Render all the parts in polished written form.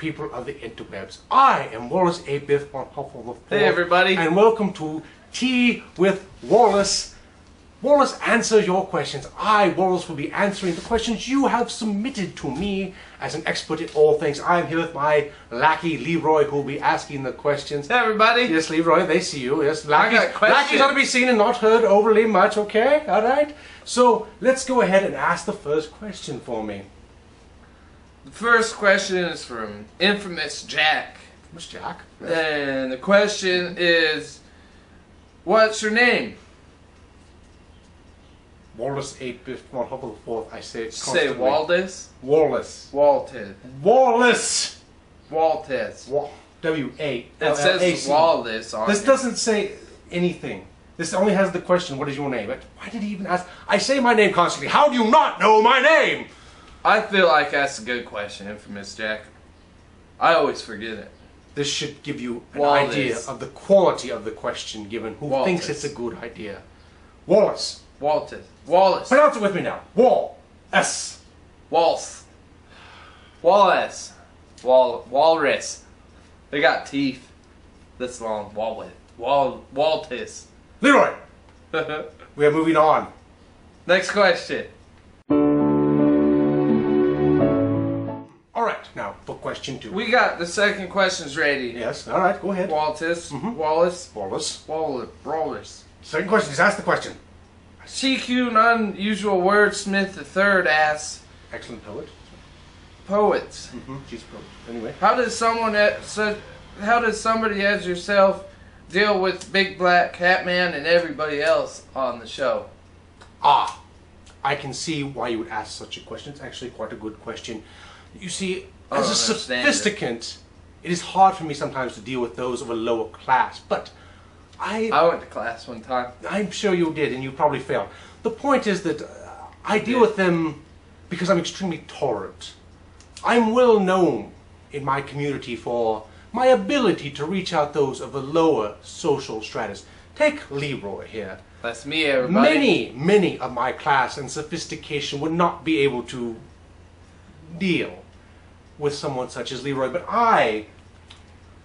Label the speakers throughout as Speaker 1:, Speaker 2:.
Speaker 1: people of the interwebs. I am Wallace A. Biff on Huffle the Fourth.
Speaker 2: Hey everybody.
Speaker 1: And welcome to Tea with Wallace. Wallace answers your questions. I, Wallace, will be answering the questions you have submitted to me as an expert in all things. I am here with my lackey, Leroy, who will be asking the questions.
Speaker 2: Hey everybody.
Speaker 1: Yes, Leroy, they see you. Yes,
Speaker 2: got questions.
Speaker 1: lackeys are to be seen and not heard overly much, okay? Alright? So, let's go ahead and ask the first question for me.
Speaker 2: The first question is from Infamous Jack.
Speaker 1: Miss Jack?
Speaker 2: And the question is, what's your name?
Speaker 1: Wallace 8 Biff on Huffle the Fourth. I say it
Speaker 2: Say
Speaker 1: constantly.
Speaker 2: Waldes?
Speaker 1: Wallace.
Speaker 2: Waltes.
Speaker 1: Wallace!
Speaker 2: Waltes.
Speaker 1: W-A.
Speaker 2: It says Wallace on
Speaker 1: This
Speaker 2: it.
Speaker 1: doesn't say anything. This only has the question, what is your name? Why did he even ask? I say my name constantly. How do you not know my name?
Speaker 2: I feel like that's a good question, Infamous Jack. I always forget it.
Speaker 1: This should give you an
Speaker 2: Wallace.
Speaker 1: idea of the quality of the question given. Who
Speaker 2: Walters.
Speaker 1: thinks it's a good idea? Wallace.
Speaker 2: Waltes. Wallace.
Speaker 1: Pronounce it with me now. Wall-S.
Speaker 2: Waltz. Wallace. Walrus. They got teeth this long. Waltis.
Speaker 1: Leroy. We are moving on.
Speaker 2: Next question.
Speaker 1: Alright, now for question 2.
Speaker 2: We got the second questions ready.
Speaker 1: Yes, alright, go ahead.
Speaker 2: Waltis. Wallace.
Speaker 1: Wallace. Second question, just ask the question.
Speaker 2: CQ Unusual Wordsmith III asks,
Speaker 1: Excellent poet.
Speaker 2: poets.
Speaker 1: She's a poet. Anyway.
Speaker 2: How does somebody as yourself deal with BigBlackHatMan and everybody else on the show?
Speaker 1: Ah, I can see why you would ask such a question. It's actually quite a good question. You see, as a sophisticant, it is hard for me sometimes to deal with those of a lower class, but I
Speaker 2: went to class one time.
Speaker 1: I'm sure you did, and you probably failed. The point is that I deal with them because I'm extremely tolerant. I'm well known in my community for my ability to reach out those of a lower social stratus. Take Leroy here.
Speaker 2: That's me, everybody.
Speaker 1: Many of my class and sophistication would not be able to deal with someone such as Leroy, but I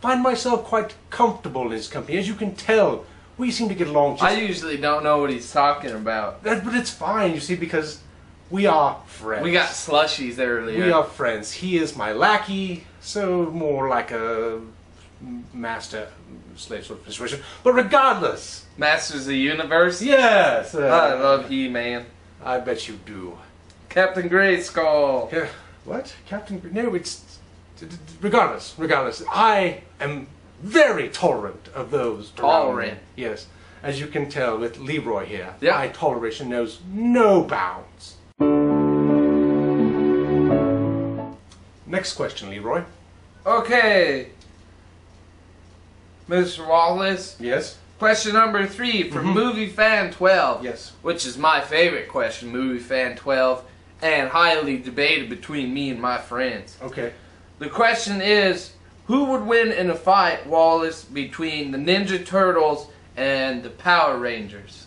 Speaker 1: find myself quite comfortable in his company. As you can tell, we seem to get along just...
Speaker 2: I usually don't know what he's talking about.
Speaker 1: But it's fine, you see, because we are friends.
Speaker 2: We got slushies earlier.
Speaker 1: We are friends. He is my lackey, so more like a master-slave sort of situation. But regardless...
Speaker 2: Masters of the Universe?
Speaker 1: Yes!
Speaker 2: I love He-Man.
Speaker 1: I bet you do.
Speaker 2: Captain Grayskull.
Speaker 1: Yeah, what? Captain... No, it's... Regardless, I am very tolerant of those around me. Yes. As you can tell with Leroy here, my toleration knows no bounds. Next question, Leroy.
Speaker 2: Okay. Mr. Wallace.
Speaker 1: Yes?
Speaker 2: Question number 3 from Movie Fan 12.
Speaker 1: Yes.
Speaker 2: Which is my favorite question, Movie Fan 12, and highly debated between me and my friends.
Speaker 1: Okay.
Speaker 2: The question is, who would win in a fight, Wallace, between the Ninja Turtles and the Power Rangers?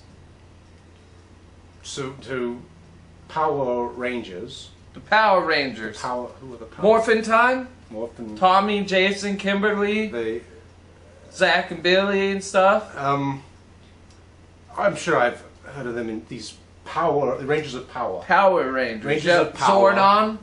Speaker 1: So, to Power Rangers.
Speaker 2: The Power Rangers.
Speaker 1: Who are the Power?
Speaker 2: Morphin Time?
Speaker 1: Morphin.
Speaker 2: Tommy, Jason, Kimberly, Zach and Billy and stuff?
Speaker 1: I'm sure I've heard of them in these the Rangers of Power.
Speaker 2: Power Rangers.
Speaker 1: Rangers of Power.
Speaker 2: Zordon?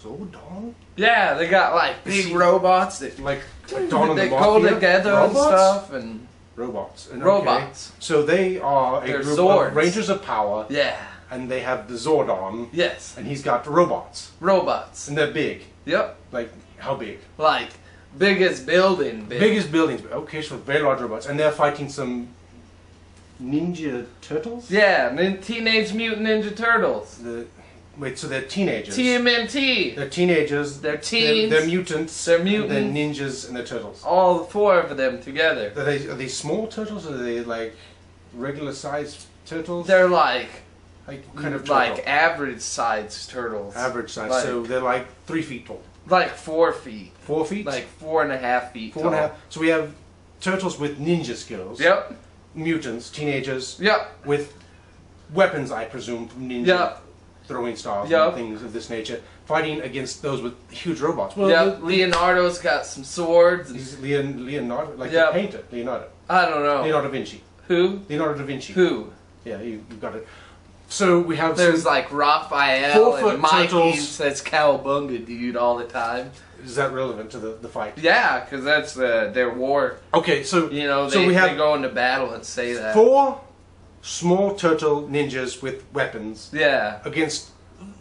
Speaker 1: Zordon?
Speaker 2: Yeah, they got like big robots that
Speaker 1: like Dawn of the
Speaker 2: they go
Speaker 1: Mafia?
Speaker 2: together
Speaker 1: Robots?
Speaker 2: and stuff and
Speaker 1: robots. And
Speaker 2: robots.
Speaker 1: Okay. So they are a
Speaker 2: They're
Speaker 1: group
Speaker 2: Zords.
Speaker 1: of Rangers of Power.
Speaker 2: Yeah.
Speaker 1: And they have the Zordon.
Speaker 2: Yes.
Speaker 1: And he's got the robots.
Speaker 2: Robots.
Speaker 1: And they're big.
Speaker 2: Yep.
Speaker 1: Like how big?
Speaker 2: Like biggest building.
Speaker 1: Biggest buildings. Okay, so very large robots. And they're fighting some Ninja Turtles?
Speaker 2: Yeah, Teenage Mutant Ninja Turtles.
Speaker 1: Wait, so they're teenagers.
Speaker 2: TMNT.
Speaker 1: They're teenagers.
Speaker 2: They're teens.
Speaker 1: They're mutants.
Speaker 2: They're mutants.
Speaker 1: They're ninjas and they're turtles.
Speaker 2: All 4 of them together.
Speaker 1: Are they small turtles or are they like regular sized turtles?
Speaker 2: They're like
Speaker 1: kind of turtle?
Speaker 2: like average sized turtles.
Speaker 1: Average size.
Speaker 2: Like,
Speaker 1: so they're like 3 feet tall.
Speaker 2: Like 4 feet.
Speaker 1: 4 feet?
Speaker 2: Like 4.5 feet.
Speaker 1: 4.5. So we have turtles with ninja skills.
Speaker 2: Yep.
Speaker 1: Mutants, teenagers.
Speaker 2: Yep.
Speaker 1: With weapons, I presume, from ninja throwing styles and things of this nature. fighting against those with huge robots. Well,
Speaker 2: Yep, Leonardo's got some swords. And,
Speaker 1: he's Leonardo, like the
Speaker 2: Yep.
Speaker 1: painter, Leonardo.
Speaker 2: I don't know.
Speaker 1: Leonardo da Vinci.
Speaker 2: Who?
Speaker 1: Leonardo da Vinci.
Speaker 2: Who?
Speaker 1: Yeah, you got it. So we have
Speaker 2: There's
Speaker 1: some,
Speaker 2: like Raphael
Speaker 1: 4-foot
Speaker 2: and Mikey
Speaker 1: turtles.
Speaker 2: says cowabunga, dude, all the time.
Speaker 1: Is that relevant to the fight?
Speaker 2: Yeah, because that's their war.
Speaker 1: Okay, so
Speaker 2: You know,
Speaker 1: so
Speaker 2: they,
Speaker 1: we have
Speaker 2: they go into battle and say that.
Speaker 1: 4 small turtle ninjas with weapons
Speaker 2: Yeah.
Speaker 1: against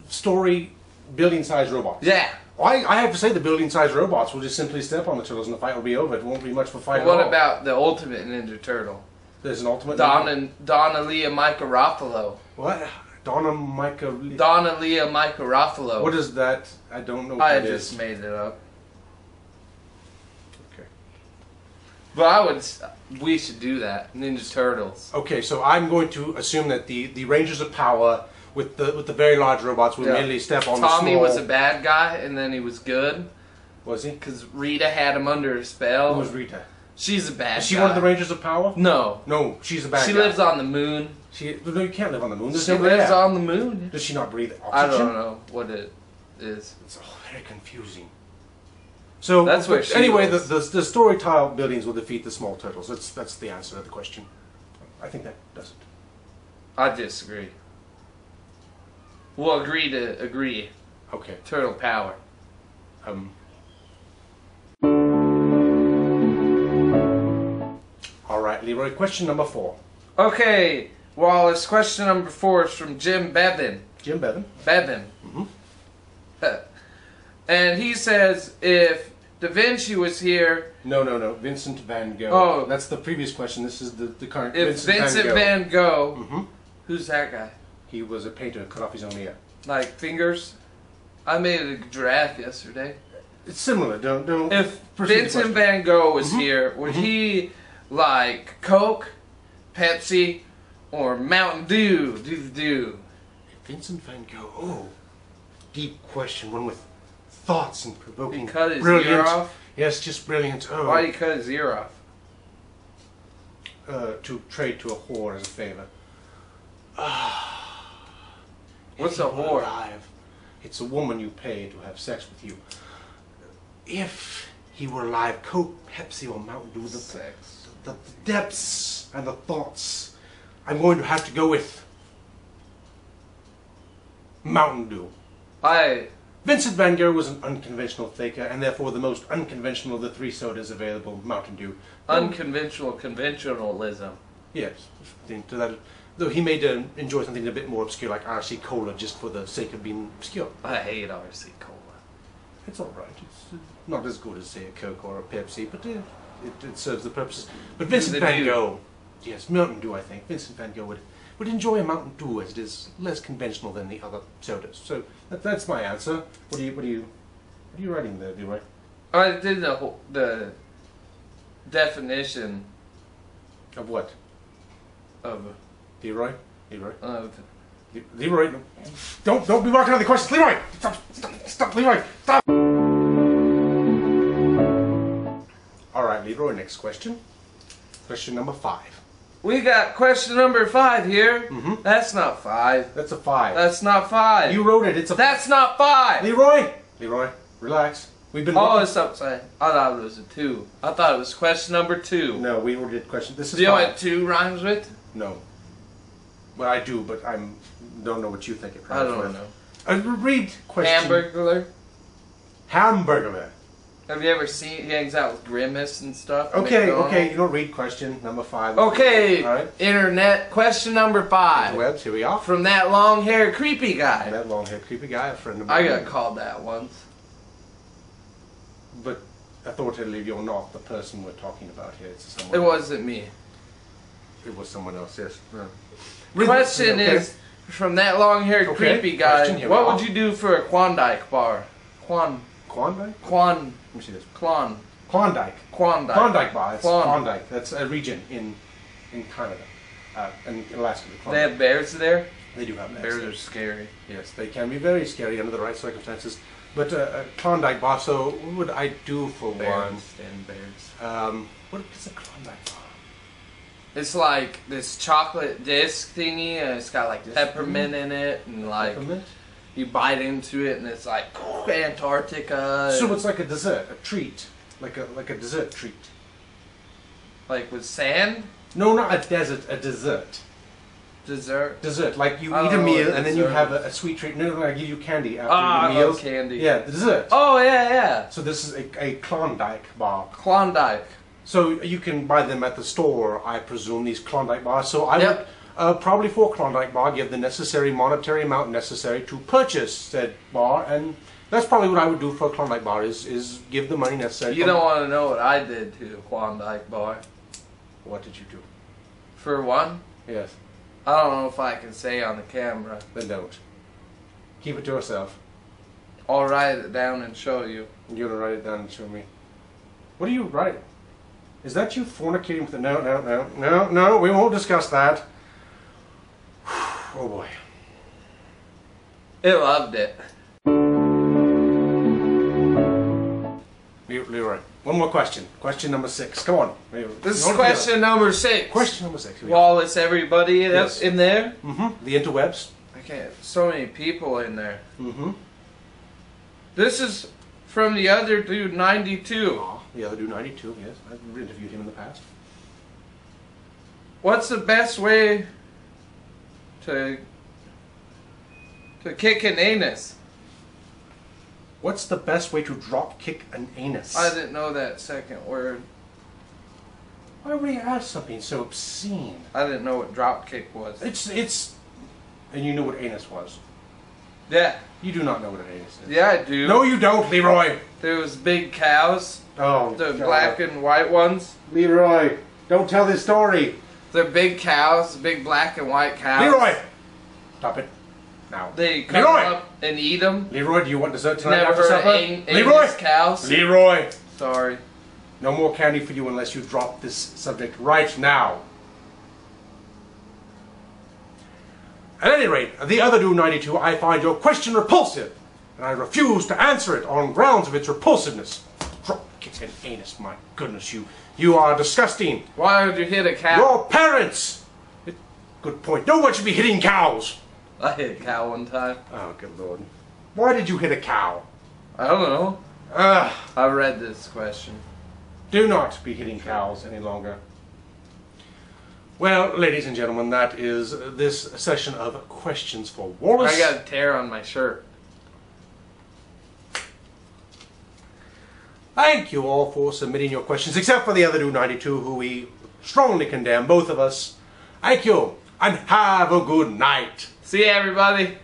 Speaker 1: story building-sized robots.
Speaker 2: Yeah.
Speaker 1: I have to say the building-sized robots will just simply step on the turtles and the fight will be over. It won't be much of a fight
Speaker 2: But what
Speaker 1: at all.
Speaker 2: about the ultimate Ninja Turtle?
Speaker 1: There's an ultimate...
Speaker 2: Donna Leah Micah Ruffalo.
Speaker 1: What? Donna Micah...
Speaker 2: Donna Leah Micah Ruffalo.
Speaker 1: What is that? I don't know what
Speaker 2: I
Speaker 1: that
Speaker 2: just
Speaker 1: is.
Speaker 2: made it up.
Speaker 1: Okay.
Speaker 2: But we should do that. Ninja Turtles.
Speaker 1: Okay, so I'm going to assume that the Rangers of Power with the very large robots will
Speaker 2: Yeah.
Speaker 1: immediately step on the
Speaker 2: Tommy
Speaker 1: small...
Speaker 2: was a bad guy, and then he was good.
Speaker 1: Was he?
Speaker 2: Because Rita had him under a spell.
Speaker 1: Who was Rita?
Speaker 2: She's a bad
Speaker 1: Is she
Speaker 2: guy.
Speaker 1: one of the Rangers of Power?
Speaker 2: No.
Speaker 1: No, she's a bad
Speaker 2: She
Speaker 1: guy.
Speaker 2: lives on the moon.
Speaker 1: No, you can't live on the moon. There's
Speaker 2: She
Speaker 1: no
Speaker 2: lives
Speaker 1: air.
Speaker 2: on the moon.
Speaker 1: Does she not breathe oxygen?
Speaker 2: I don't know what it is.
Speaker 1: It's all very confusing. So
Speaker 2: That's where she
Speaker 1: anyway,
Speaker 2: lives.
Speaker 1: the story tile buildings will defeat the small turtles. That's the answer to the question. I think that does it.
Speaker 2: I disagree. We'll agree to agree.
Speaker 1: Okay.
Speaker 2: Turtle power.
Speaker 1: All right, Leroy. Question number 4.
Speaker 2: Okay, Wallace, question number 4 is from Jim Bevan.
Speaker 1: Jim Bevan.
Speaker 2: Bevan.
Speaker 1: Mhm.
Speaker 2: And he says, if Da Vinci was here,
Speaker 1: No. Vincent van Gogh.
Speaker 2: Oh.
Speaker 1: That's the previous question. This is the current.
Speaker 2: if Vincent Van Gogh,
Speaker 1: Mhm.
Speaker 2: who's that guy?
Speaker 1: He was a painter who cut off his own ear.
Speaker 2: Like fingers? I made a giraffe yesterday.
Speaker 1: It's similar. Don't.
Speaker 2: If
Speaker 1: proceed the
Speaker 2: Vincent
Speaker 1: question.
Speaker 2: Van Gogh was here, would he like Coke, Pepsi, or Mountain Dew? Do.
Speaker 1: Vincent van Gogh. Oh, deep question. One with thoughts and provoking.
Speaker 2: He cut his
Speaker 1: brilliant.
Speaker 2: ear off?
Speaker 1: Yes, just brilliant. Oh,
Speaker 2: Why did he cut his ear off?
Speaker 1: to trade to a whore as a favor.
Speaker 2: What's
Speaker 1: If
Speaker 2: a
Speaker 1: he were
Speaker 2: whore?
Speaker 1: alive, it's a woman you pay to have sex with you. If he were alive, Coke, Pepsi, or Mountain Dew,
Speaker 2: Sex.
Speaker 1: the depths and the thoughts. I'm going to have to go with Mountain Dew. Vincent van Gogh was an unconventional faker, and therefore the most unconventional of the 3 sodas available, Mountain Dew.
Speaker 2: Unconventional conventionalism.
Speaker 1: Yes, to that. Though he may enjoy something a bit more obscure, like RC Cola, just for the sake of being obscure.
Speaker 2: I hate RC Cola.
Speaker 1: It's all right. It's not as good as, say, a Coke or a Pepsi, but it serves the purposes. But Vincent
Speaker 2: The
Speaker 1: van
Speaker 2: Dew.
Speaker 1: Gogh, yes, Mountain Dew, I think. Vincent van Gogh would enjoy a Mountain Dew as it is less conventional than the other sodas. So that's my answer. What are you writing there, Leroy?
Speaker 2: I did the definition
Speaker 1: Of what?
Speaker 2: of
Speaker 1: Leroy?
Speaker 2: Leroy,
Speaker 1: no. Don't be marking other questions. Leroy! Stop, Leroy! Stop! Alright, Leroy, next question. Question number 5.
Speaker 2: We got question number 5 here.
Speaker 1: Mhm.
Speaker 2: That's not 5.
Speaker 1: That's a 5.
Speaker 2: That's not 5.
Speaker 1: You wrote it, it's a
Speaker 2: That's not 5.
Speaker 1: Leroy, relax. We've been
Speaker 2: Oh, it's upside. I thought it was a 2. I thought it was question number 2.
Speaker 1: No, we already did question. This is
Speaker 2: Do you know
Speaker 1: 5.
Speaker 2: what 2 rhymes with?
Speaker 1: No. Well, I do, but I don't know what you think it
Speaker 2: I
Speaker 1: rhymes
Speaker 2: don't
Speaker 1: with.
Speaker 2: know.
Speaker 1: Read question.
Speaker 2: Hamburglar.
Speaker 1: Hamburger.
Speaker 2: Have you ever seen? He hangs out with Grimace and stuff.
Speaker 1: Okay,
Speaker 2: McDonald's.
Speaker 1: you don't read question number 5.
Speaker 2: Okay,
Speaker 1: Alright.
Speaker 2: internet question number 5.
Speaker 1: Webs, here we are.
Speaker 2: From that long-haired creepy guy.
Speaker 1: That long-haired creepy guy, a friend of
Speaker 2: I
Speaker 1: mine.
Speaker 2: got called that once.
Speaker 1: But authoritatively, you're not the person we're talking about here. It's someone
Speaker 2: It
Speaker 1: else.
Speaker 2: wasn't me.
Speaker 1: It was someone else, yes.
Speaker 2: Question
Speaker 1: Okay.
Speaker 2: is, from that long-haired
Speaker 1: Okay,
Speaker 2: creepy guy,
Speaker 1: question, here we
Speaker 2: what
Speaker 1: are.
Speaker 2: would you do for a Klondike bar?
Speaker 1: Klondike?
Speaker 2: Let
Speaker 1: Let me see this.
Speaker 2: Klondike.
Speaker 1: Klondike bar. It's
Speaker 2: Klondike.
Speaker 1: Klondike. That's a region in Canada. In Alaska. the
Speaker 2: They
Speaker 1: Klondike.
Speaker 2: have bears there?
Speaker 1: They do have bears.
Speaker 2: Bears
Speaker 1: there.
Speaker 2: are scary.
Speaker 1: Yes, they can be very scary under the right circumstances. But a Klondike bar, so what would I do for one?
Speaker 2: Bears and bears.
Speaker 1: What is a Klondike bar?
Speaker 2: It's like this chocolate disc thingy, and it's got like
Speaker 1: Disc
Speaker 2: peppermint in it, and like
Speaker 1: Peppermint?
Speaker 2: You bite into it and it's like Antarctica.
Speaker 1: So it's like a dessert, a treat, like a dessert treat.
Speaker 2: Like with sand?
Speaker 1: No, not a desert, a dessert.
Speaker 2: Dessert?
Speaker 1: Dessert, like you
Speaker 2: I
Speaker 1: eat a
Speaker 2: don't know
Speaker 1: meal
Speaker 2: what
Speaker 1: and then you
Speaker 2: dessert
Speaker 1: have
Speaker 2: is.
Speaker 1: a sweet treat. No, I give you candy after
Speaker 2: Ah,
Speaker 1: the
Speaker 2: I
Speaker 1: meal.
Speaker 2: love candy.
Speaker 1: Yeah, the dessert.
Speaker 2: Oh, yeah.
Speaker 1: So this is a Klondike bar.
Speaker 2: Klondike.
Speaker 1: So you can buy them at the store, I presume, these Klondike bars. So I
Speaker 2: Yep.
Speaker 1: would probably for a Klondike bar give the necessary monetary amount necessary to purchase said bar, and that's probably what I would do for a Klondike bar is give the money necessary.
Speaker 2: You don't want to know what I did to a Klondike bar.
Speaker 1: What did you do?
Speaker 2: For one,
Speaker 1: Yes,
Speaker 2: I don't know if I can say on the camera.
Speaker 1: then don't. Keep it to yourself.
Speaker 2: I'll write it down and show you.
Speaker 1: You're gonna write it down and show me. What are you writing? Is that you fornicating with the... No, we won't discuss that. Oh boy.
Speaker 2: It loved it.
Speaker 1: Leroy, one more question. Question number 6. Come on.
Speaker 2: This is question number 6.
Speaker 1: Question number 6. Here we go.
Speaker 2: Wallace, everybody that's
Speaker 1: Yes.
Speaker 2: in there.
Speaker 1: The interwebs.
Speaker 2: I can't. So many people in there.
Speaker 1: Mm-hmm.
Speaker 2: This is from the other dude, 92.
Speaker 1: The other dude, 92, yes. I've interviewed him in the past.
Speaker 2: What's the best way to kick an anus?
Speaker 1: What's the best way to drop kick an anus?
Speaker 2: I didn't know that second word.
Speaker 1: Why would he ask something so obscene?
Speaker 2: I didn't know what drop kick was.
Speaker 1: It's... And you knew what anus was.
Speaker 2: Yeah.
Speaker 1: You do not know what an anus is.
Speaker 2: Yeah, I do.
Speaker 1: No, you don't, Leroy.
Speaker 2: There was big cows.
Speaker 1: Oh,
Speaker 2: The
Speaker 1: God.
Speaker 2: black and white ones.
Speaker 1: Leroy, don't tell this story.
Speaker 2: They're big cows, big black and white cows.
Speaker 1: Leroy! Stop it. Now.
Speaker 2: They come
Speaker 1: Leroy!
Speaker 2: up and eat them.
Speaker 1: Leroy, do you want dessert tonight
Speaker 2: Never
Speaker 1: after
Speaker 2: heard
Speaker 1: supper?
Speaker 2: of
Speaker 1: Leroy!
Speaker 2: anus cows.
Speaker 1: Leroy!
Speaker 2: Sorry.
Speaker 1: No more candy for you unless you drop this subject right now. At any rate, the other dude 92, I find your question repulsive, and I refuse to answer it on grounds of its repulsiveness. Drop kick an anus, my goodness, you are disgusting.
Speaker 2: Why would you hit a cow?
Speaker 1: Your parents! Good point. No one should be hitting cows.
Speaker 2: I hit a cow one time.
Speaker 1: Oh, good Lord. Why did you hit a cow?
Speaker 2: I don't know.
Speaker 1: Ugh.
Speaker 2: I read this question.
Speaker 1: Do not be hitting cows any longer. Well, ladies and gentlemen, that is this session of Questions for Wallace.
Speaker 2: I got a tear on my shirt.
Speaker 1: Thank you all for submitting your questions, except for the other dude 92, who we strongly condemn, both of us. Thank you, and have a good night.
Speaker 2: See you, everybody.